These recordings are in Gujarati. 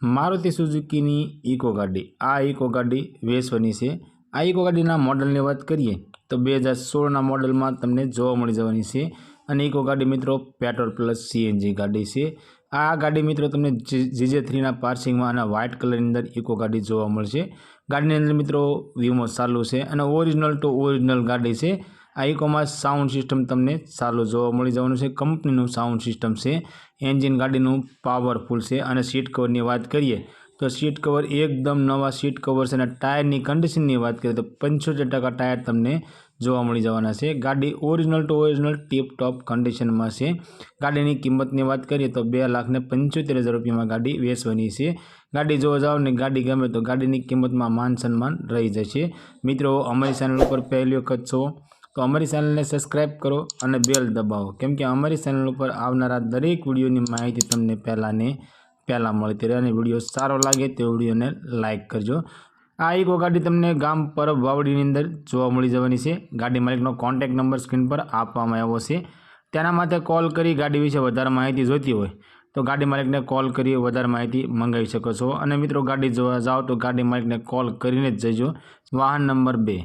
મારુતિ સુઝુકીની ઇકો ગાડી, આ ઇકો ગાડી વેચવાની છે। આ ઇકો ગાડીના મોડલની વાત કરીએ તો 2016ના મોડલમાં તમને જોવા મળી જવાની છે અને ઇકો ગાડી મિત્રો પેટ્રોલ પ્લસ સીએનજી ગાડી છે। આ ગાડી મિત્રો તમને GJ3ના પાર્સિંગમાં અને વ્હાઇટ કલરની અંદર ઇકો ગાડી જોવા મળશે। ગાડીની અંદર મિત્રો વીમો ચાલુ છે અને ઓરિજિનલ ટુ ઓરિજિનલ ગાડી છે। આ ઇકોમાં સાઉન્ડ સિસ્ટમ તમને ચાલુ જોવા મળી જવાનું છે, કંપનીનું સાઉન્ડ સિસ્ટમ છે। એન્જિન ગાડીનું પાવરફુલ છે અને સીટ કવરની વાત કરીએ તો સીટ કવર એકદમ નવા સીટ કવર છે અને ટાયરની કન્ડિશનની વાત કરીએ તો 75% ટાયર તમને જોવા મળી જવાના છે। ગાડી ઓરિજિનલ ટુ ઓરિજિનલ ટીપ ટોપ કન્ડિશનમાં છે। ગાડીની કિંમતની વાત કરીએ તો 2,75,000 રૂપિયામાં ગાડી વેચવાની છે। ગાડી જોવા જાઓ ને ગાડી ગમે તો ગાડીની કિંમતમાં માન સન્માન રહી જશે। મિત્રો અમારી ચેનલ ઉપર પહેલી વખત છો તો અમારી ચેનલને સબસ્ક્રાઈબ કરો અને બેલ દબાવો, કેમ કે અમારી ચેનલ ઉપર આવનારા દરેક વિડીયોની માહિતી તમને પહેલાં મળતી રહે અને વિડીયો સારો લાગે તો વિડીયોને લાઇક કરજો। આ ઇકો ગાડી તમને ગામ પરબ વાવડીની અંદર જોવા મળી જવાની છે। ગાડી માલિકનો કોન્ટેક્ટ નંબર સ્ક્રીન પર આપવામાં આવ્યો છે, તેના માટે કોલ કરી ગાડી વિશે વધારે માહિતી જોઈતી હોય તો ગાડી માલિકને કોલ કરી વધારે માહિતી મંગાવી શકો છો। અને મિત્રો ગાડી જોવા જાઓ તો ગાડી માલિકને કોલ કરીને જ જજો। વાહન નંબર 2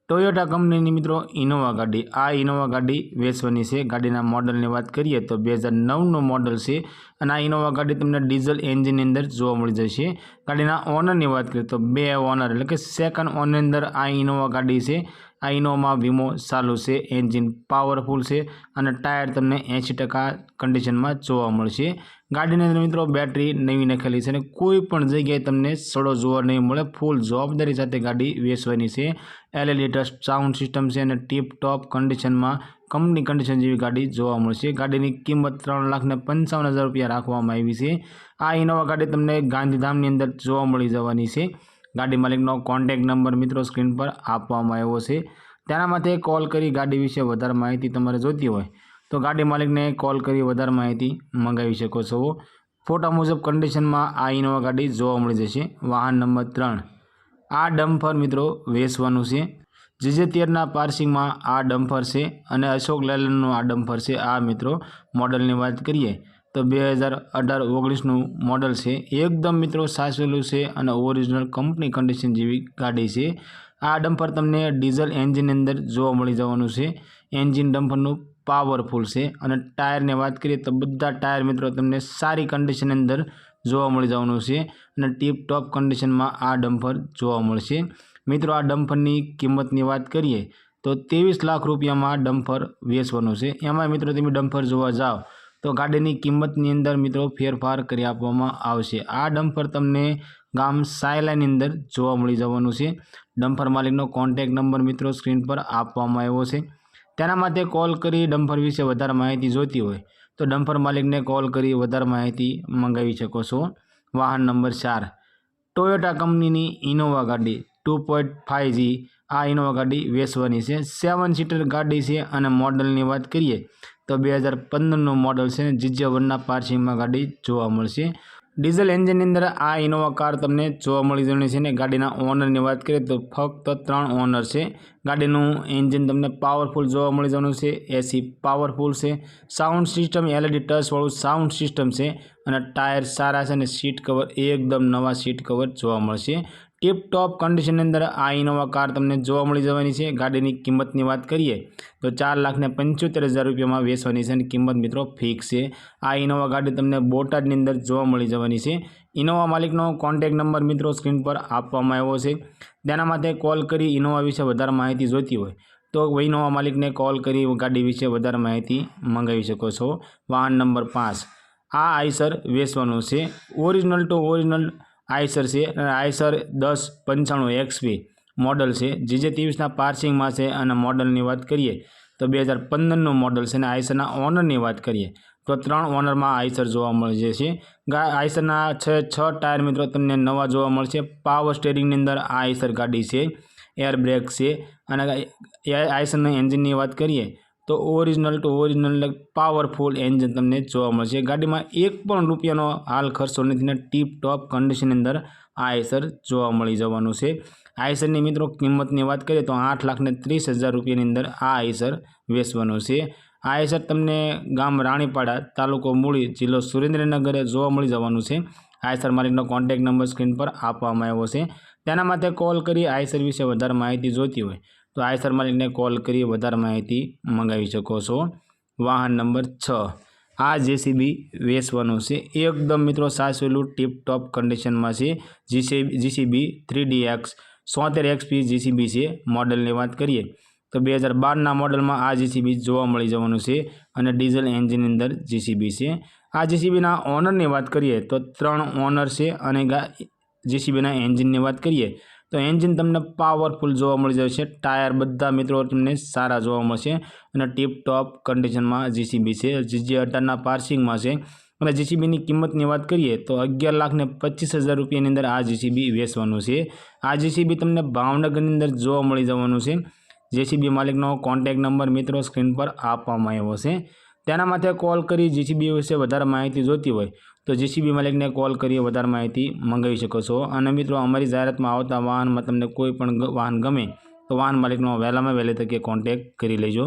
ટોયોટા કંપનીની મિત્રો ઇનોવા ગાડી, આ ઇનોવા ગાડી વેચવાની છે। ગાડીના મોડલની વાત કરીએ તો 2009નું મોડલ છે અને આ ઇનોવા ગાડી તમને ડીઝલ એન્જિનની અંદર જોવા મળી જશે। ગાડીના ઓનરની વાત કરીએ તો 2 ઓનર એટલે કે સેકન્ડ ઓનરની અંદર આ ઇનોવા ગાડી છે। આ ઇનોવામાં વીમો ચાલુ છે, એન્જિન પાવરફુલ છે અને ટાયર તમને 80% કન્ડિશનમાં જોવા મળશે। ગાડીની અંદર મિત્રો બેટરી નવી નાખેલી છે અને કોઈ પણ જગ્યાએ તમને સડો જોવા નહીં મળે, ફૂલ જવાબદારી સાથે ગાડી વેચવાની છે। LED ટચ સાઉન્ડ સિસ્ટમ છે અને ટીપ ટોપ કન્ડિશનમાં કંપની કન્ડિશન જેવી ગાડી જોવા મળશે। ગાડીની કિંમત 3,55,000 રૂપિયા રાખવામાં આવી છે। આ ઇનોવા ગાડી તમને ગાંધીધામની અંદર જોવા મળી જવાની છે। ગાડી માલિકનો કોન્ટેક્ટ નંબર મિત્રો સ્ક્રીન પર આપવામાં આવ્યો છે, તેના માટે કોલ કરી ગાડી વિશે વધારે માહિતી તમારે જોઈતી હોય તો ગાડી માલિકને કોલ કરી વધારે માહિતી મંગાવી શકો છો। ફોટા મુજબ કન્ડિશનમાં આ ઇનોવા ગાડી જોવા મળી જશે। વાહન નંબર 3 આ ડમ્ફર મિત્રો વેચવાનું છે। GJ13ના પાર્સિંગમાં આ ડમ્ફર છે અને અશોક લેલનનું આ ડમ્ફર છે। આ મિત્રો મોડલની વાત કરીએ તો 2018-19નું મોડલ છે, એકદમ મિત્રો સાચવેલું છે અને ઓરિજિનલ કંપની કન્ડિશન જેવી ગાડી છે। આ ડમ્ફર તમને ડીઝલ એન્જિનની અંદર જોવા મળી જવાનું છે। એન્જિન ડમ્ફરનું પાવરફુલ છે અને ટાયરની વાત કરીએ તો બધા ટાયર મિત્રો તમને સારી કન્ડિશનની અંદર જોવા મળી જવાનું છે અને ટીપ ટોપ કન્ડિશનમાં આ ડમ્ફર જોવા મળશે। મિત્રો આ ડમ્ફરની કિંમતની વાત કરીએ તો 23 લાખ રૂપિયામાં ડમ્ફર વેચવાનું છે। એમાં મિત્રો તમે ડમ્ફર જોવા જાઓ તો ગાડીની કિંમતની અંદર મિત્રો ફેરફાર કરી આપવામાં આવશે। આ ડમ્ફર તમને ગામ સાયલાની અંદર જોવા મળી જવાનું છે। ડમ્ફર માલિકનો કોન્ટેક્ટ નંબર મિત્રો સ્ક્રીન પર આપવામાં આવ્યો છે, તેના માટે કોલ કરી ડમ્ફર વિશે વધારે માહિતી જોઈતી હોય તો ડમ્ફર માલિકને કોલ કરી વધારે માહિતી મંગાવી શકો છો। વાહન નંબર 4 ટોયોટા કંપનીની ઇનોવા ગાડી 2.5G, આ ઇનોવા ગાડી વેચવાની છે। 7 સીટર ગાડી છે અને મોડલની વાત કરીએ તો 2015નું મોડલ છે અને GJ1ના પાર્સિંગમાં ગાડી જોવા મળશે। ડીઝલ એન્જિનની અંદર આ ઇનોવા કાર તમને જોવા મળી જવાની છે ને ગાડીના ઓનરની વાત કરીએ તો ફક્ત 3 ઓનર છે। ગાડીનું એન્જિન તમને પાવરફુલ જોવા મળી જવાનું છે, એસી પાવરફુલ છે, સાઉન્ડ સિસ્ટમ LED ટચવાળું સાઉન્ડ સિસ્ટમ છે અને ટાયર સારા છે અને સીટ કવર એકદમ નવા સીટ કવર જોવા મળશે। ટીપ ટોપ કન્ડિશનની અંદર આ ઇનોવા કાર તમને જોવા મળી જવાની છે। ગાડીની કિંમતની વાત કરીએ તો 4,75,000 રૂપિયામાં વેચવાની છે અને કિંમત મિત્રો ફિક્સ છે। આ ઇનોવા ગાડી તમને બોટાદની અંદર જોવા મળી જવાની છે। ઇનોવા માલિકનો કોન્ટેક્ટ નંબર મિત્રો સ્ક્રીન પર આપવામાં આવ્યો છે, તેના માટે કોલ કરી ઇનોવા વિશે વધારે માહિતી જોઈતી હોય તો ઇનોવા માલિકને કોલ કરી ગાડી વિશે વધારે માહિતી મંગાવી શકો છો। વાહન નંબર 5 આ આઈસર વેચવાનું છે। ઓરિજિનલ ટુ ઓરિજિનલ આઈસર છે અને આઈસર 1095 XP મોડલ છે। GJ23ના પાર્સિંગમાં છે અને મોડલની વાત કરીએ તો 2015નું મોડલ છે અને આઈસરના ઓનરની વાત કરીએ તો 3 ઓનરમાં આઈસર જોવા મળી જશે। આઈસરના 6 ટાયર મિત્રો તમને નવા જોવા મળશે। પાવર સ્ટેરિંગની અંદર આ આઈસર ગાડી છે, એર બ્રેક છે અને આઈસરના એન્જિનની વાત કરીએ તો original two original powerful engine તમને જોવા મળશે। ગાડીમાં એક પણ રૂપિયાનો હાલ ખર્ચો નથી ને ટીપ ટોપ કન્ડિશનની અંદર આ આઈસર જોવા મળી જવાનું છે। આઈસરની મિત્રો કિંમતની વાત કરીએ તો 8,30,000 રૂપિયાની અંદર આ આઈસર વેચવાનું છે। આ આઈસર તમને ગામ રાણીપાડા, તાલુકો મૂળી, જિલ્લો સુરેન્દ્રનગર જોવા મળી જવાનું છે। આઈસર માલિકનો કોન્ટેક્ટ નંબર સ્ક્રીન પર આપવામાં આવ્યો છે। તેના માટે કોલ કરી આઈસર વિશે વધારે માહિતી જોઈતી હોય તો આઈસર માલિકને કોલ કરી વધારે માહિતી મંગાવી શકો છો। વાહન નંબર 6, આ જેસીબી વેચવાનું છે। એકદમ મિત્રો સાચવેલું ટીપ ટોપ કન્ડિશનમાં છે। જીસીબી 3DX 76 XP જીસીબી છે। મોડલની વાત કરીએ તો 2012ના મોડલમાં આ જીસીબી જોવા મળી જવાનું છે અને ડીઝલ એન્જિનની અંદર જીસીબી છે। આ જીસીબીના ઓનરની વાત કરીએ તો 3 ઓનર છે અને જીસીબીના એન્જિનની વાત કરીએ તો એન્જિન તમને પાવરફુલ જોવા મળી જશે। ટાયર બધા મિત્રો તમને સારા જોવા મળશે અને ટીપ ટોપ કન્ડિશનમાં જીસીબી છે। GJ18ના પાર્સિંગમાં છે અને જીસીબીની કિંમતની વાત કરીએ તો 11,25,000 રૂપિયાની અંદર આ જીસીબી વેચવાનું છે। આ જીસીબી તમને ભાવનગરની અંદર જોવા મળી જવાનું છે। જેસીબી માલિકનો કોન્ટેક્ટ નંબર મિત્રો સ્ક્રીન પર આપવામાં આવ્યો છે। તેના માટે કોલ કરી જીસીબી વિશે વધારે માહિતી જોઈતી હોય તો જીસીબી માલિકને કોલ કરી વધારે માહિતી મંગાવી શકો છો। અને મિત્રો અમારી જાહેરાતમાં આવતા વાહનમાં તમને કોઈ પણ વાહન ગમે તો વાહન માલિકનો વહેલામાં વહેલી તકે કોન્ટેક્ટ કરી લેજો।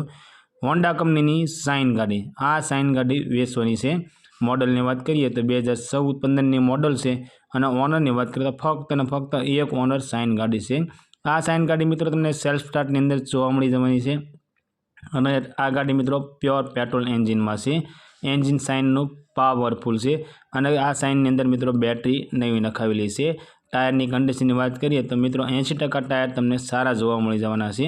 હોન્ડા કંપનીની શાઇન ગાડી, આ શાઇન ગાડી વેચવાની છે। મોડલની વાત કરીએ તો 2014-15ની મોડલ છે અને ઓનરની વાત કરીએ તો ફક્ત અને ફક્ત એક ઓનર શાઇન ગાડી છે। આ શાઇન ગાડી મિત્રો તમને સેલ્ફ સ્ટાર્ટની અંદર જોવા મળી જવાની છે અને આ ગાડી મિત્રો પ્યોર પેટ્રોલ એન્જિનમાં છે। એન્જિન શાઇનનું પાવરફુલ છે અને આ શાઇનની અંદર મિત્રો બેટરી નવી નખાવેલી છે। ટાયરની કન્ડિશનની વાત કરીએ તો મિત્રો 80% ટાયર તમને સારા જોવા મળી જવાના છે।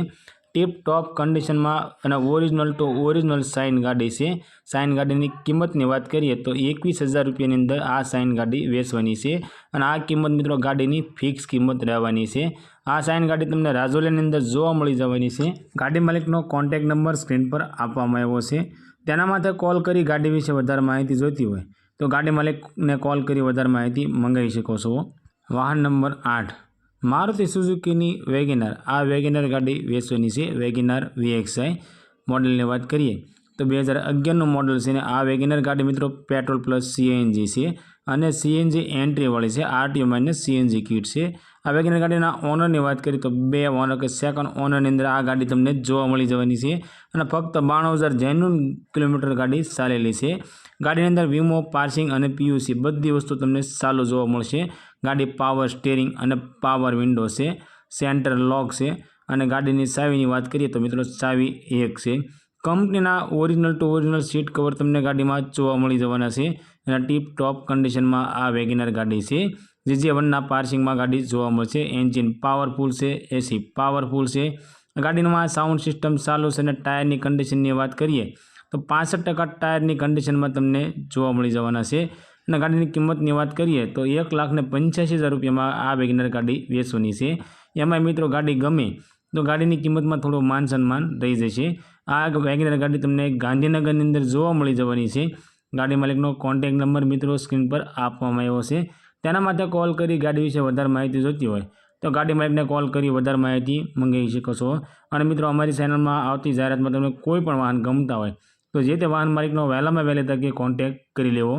ટીપ ટોપ કન્ડિશનમાં અને ઓરિજિનલ ટુ ઓરિજિનલ શાઇન ગાડી છે। શાઇન ગાડીની કિંમતની વાત કરીએ તો 21,000 રૂપિયાની અંદર આ શાઇન ગાડી વેચવાની છે અને આ કિંમત મિત્રો ગાડીની ફિક્સ કિંમત રહેવાની છે। આ શાઇન ગાડી તમને રાજોલીની અંદર જોવા મળી જવાની છે। ગાડી માલિકનો કોન્ટેક્ટ નંબર સ્ક્રીન પર આપવામાં આવ્યો છે। તેના માટે કોલ કરી ગાડી વિશે વધારે માહિતી જોઈતી હોય તો ગાડી માલિકને કોલ કરી વધારે માહિતી મંગાવી શકો છો। વાહન નંબર 8, મારુતિ સુઝુકીની વેગેનાર, આ વેગેનાર ગાડી વેચવાની છે। વેગેનાર VXI મોડલની વાત કરીએ તો 2011નું મોડલ છે ને આ વેગેનાર ગાડી મિત્રો પેટ્રોલ પ્લસ સીએનજી છે અને સીએનજી એન્ટ્રીવાળી છે। આરટીઓ માઇનસ સીએનજી કિટ છે। આ વેગેનાર ગાડીના ઓનરની વાત કરીએ તો 2 ઓનર કે સેકન્ડ ઓનરની અંદર આ ગાડી તમને જોવા મળી જવાની છે અને ફક્ત 92,000 જેન્યુન કિલોમીટર ગાડી ચાલેલી છે। ગાડીની અંદર વીમો, પાર્સિંગ અને પીયુસી બધી વસ્તુ તમને ચાલુ જોવા મળશે। ગાડી પાવર સ્ટીરિંગ અને પાવર વિન્ડો છે। સેન્ટર લોક છે અને ગાડીની ચાવીની વાત કરીએ તો મિત્રો ચાવી એક છે। કંપનીના original two original seat cover તમને ગાડીમાં જોવા મળી જવાના છે અને ટીપ ટોપ કન્ડિશનમાં આ વેગેનાર ગાડી છે। GJ1ના પાર્સિંગમાં ગાડી જોવા મળશે। એન્જિન પાવરફુલ છે, એસી પાવરફુલ છે। ગાડીમાં સાઉન્ડ સિસ્ટમ ચાલુ છે અને ટાયરની કન્ડિશનની વાત કરીએ તો 65% ટાયરની કન્ડિશનમાં તમને જોવા મળી જવાના છે અને ગાડીની કિંમતની વાત કરીએ તો 1,85,000 રૂપિયામાં આ વેગેનાર ગાડી વેચવાની છે। એમાં મિત્રો ગાડી ગમે તો ગાડીની કિંમતમાં થોડો માન સન્માન રહી જશે। આ વેગેનાર ગાડી તમને ગાંધીનગરની અંદર જોવા મળી જવાની છે। ગાડી માલિકનો કોન્ટેક્ટ નંબર મિત્રો સ્ક્રીન પર આપવામાં આવ્યો છે। તેના માટે કોલ કરી ગાડી વિશે વધારે માહિતી જોઈતી હોય તો ગાડી માલિકને કોલ કરી વધારે માહિતી મંગાવી શકો છો। અને મિત્રો અમારી ચેનલમાં આવતી જાહેરાતમાં તમને કોઈ પણ વાહન ગમતા હોય તો જે તે વાહન માલિકનો વહેલામાં વહેલી તકે કોન્ટેક્ટ કરી લેવો।